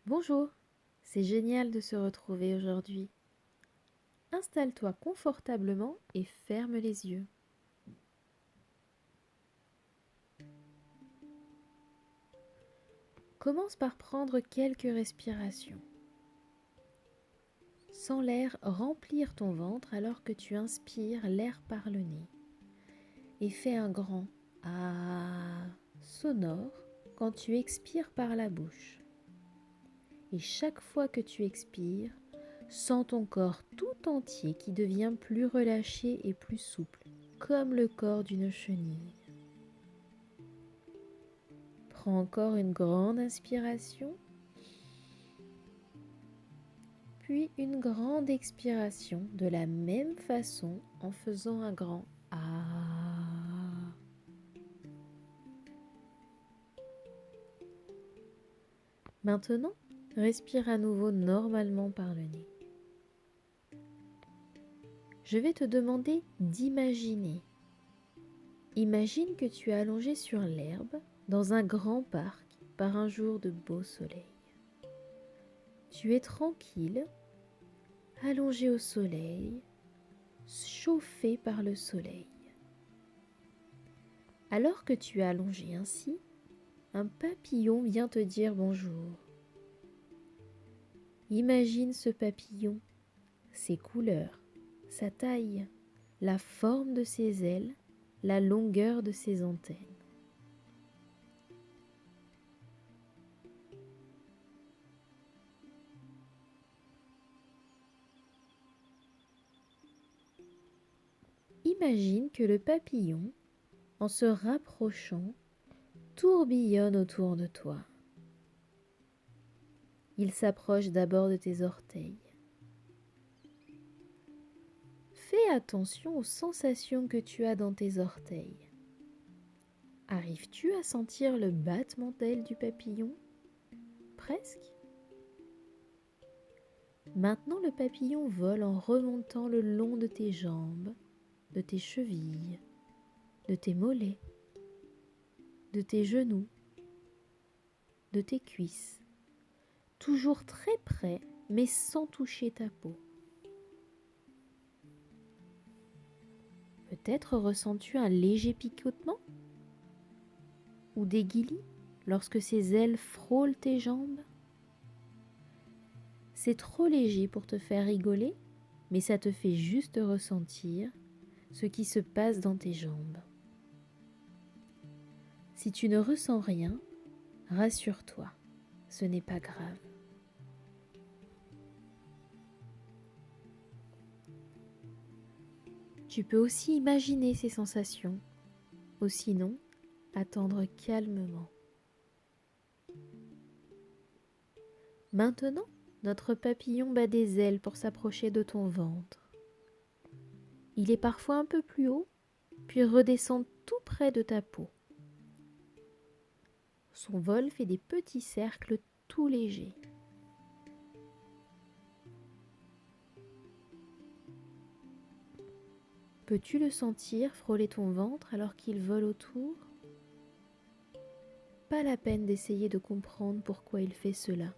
Bonjour, c'est génial de se retrouver aujourd'hui. Installe-toi confortablement et ferme les yeux. Commence par prendre quelques respirations. Sens l'air remplir ton ventre alors que tu inspires l'air par le nez. Et fais un grand ah sonore quand tu expires par la bouche. Et chaque fois que tu expires, sens ton corps tout entier qui devient plus relâché et plus souple, comme le corps d'une chenille. Prends encore une grande inspiration, puis une grande expiration de la même façon en faisant un grand ah. Maintenant, respire à nouveau normalement par le nez. Je vais te demander d'imaginer. Imagine que tu es allongé sur l'herbe dans un grand parc par un jour de beau soleil. Tu es tranquille, allongé au soleil, chauffé par le soleil. Alors que tu es allongé ainsi, un papillon vient te dire bonjour. Imagine ce papillon, ses couleurs, sa taille, la forme de ses ailes, la longueur de ses antennes. Imagine que le papillon, en se rapprochant, tourbillonne autour de toi. Il s'approche d'abord de tes orteils. Fais attention aux sensations que tu as dans tes orteils. Arrives-tu à sentir le battement d'ailes du papillon? Presque. Maintenant, le papillon vole en remontant le long de tes jambes, de tes chevilles, de tes mollets, de tes genoux, de tes cuisses, toujours très près, mais sans toucher ta peau. Peut-être ressens-tu un léger picotement ou des guilis lorsque ses ailes frôlent tes jambes. C'est trop léger pour te faire rigoler, mais ça te fait juste ressentir ce qui se passe dans tes jambes. Si tu ne ressens rien, rassure-toi, ce n'est pas grave. Tu peux aussi imaginer ces sensations, ou sinon, attendre calmement. Maintenant, notre papillon bat des ailes pour s'approcher de ton ventre. Il est parfois un peu plus haut, puis redescend tout près de ta peau. Son vol fait des petits cercles tout légers. Peux-tu le sentir frôler ton ventre alors qu'il vole autour? Pas la peine d'essayer de comprendre pourquoi il fait cela.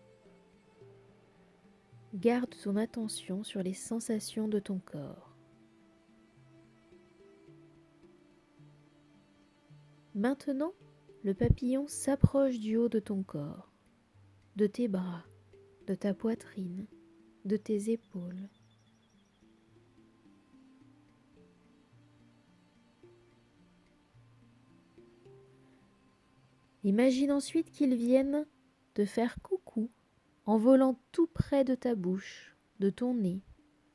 Garde ton attention sur les sensations de ton corps. Maintenant, le papillon s'approche du haut de ton corps, de tes bras, de ta poitrine, de tes épaules. Imagine ensuite qu'il vienne te faire coucou en volant tout près de ta bouche, de ton nez,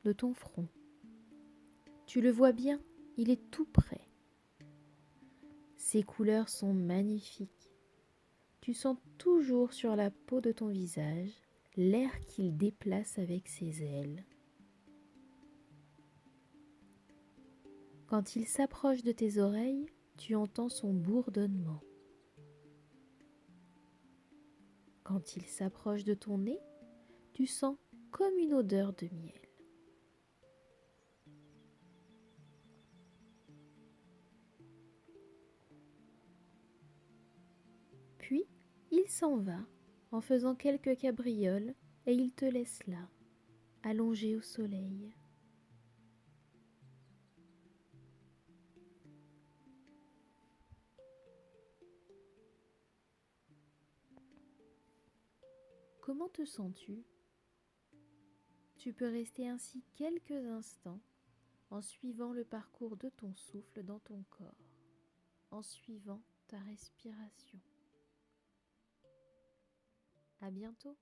de ton front. Tu le vois bien, il est tout près. Ses couleurs sont magnifiques. Tu sens toujours sur la peau de ton visage l'air qu'il déplace avec ses ailes. Quand il s'approche de tes oreilles, tu entends son bourdonnement. Quand il s'approche de ton nez, tu sens comme une odeur de miel. Puis, il s'en va en faisant quelques cabrioles, et il te laisse là, allongé au soleil. Comment te sens-tu? Tu peux rester ainsi quelques instants en suivant le parcours de ton souffle dans ton corps, en suivant ta respiration. À bientôt.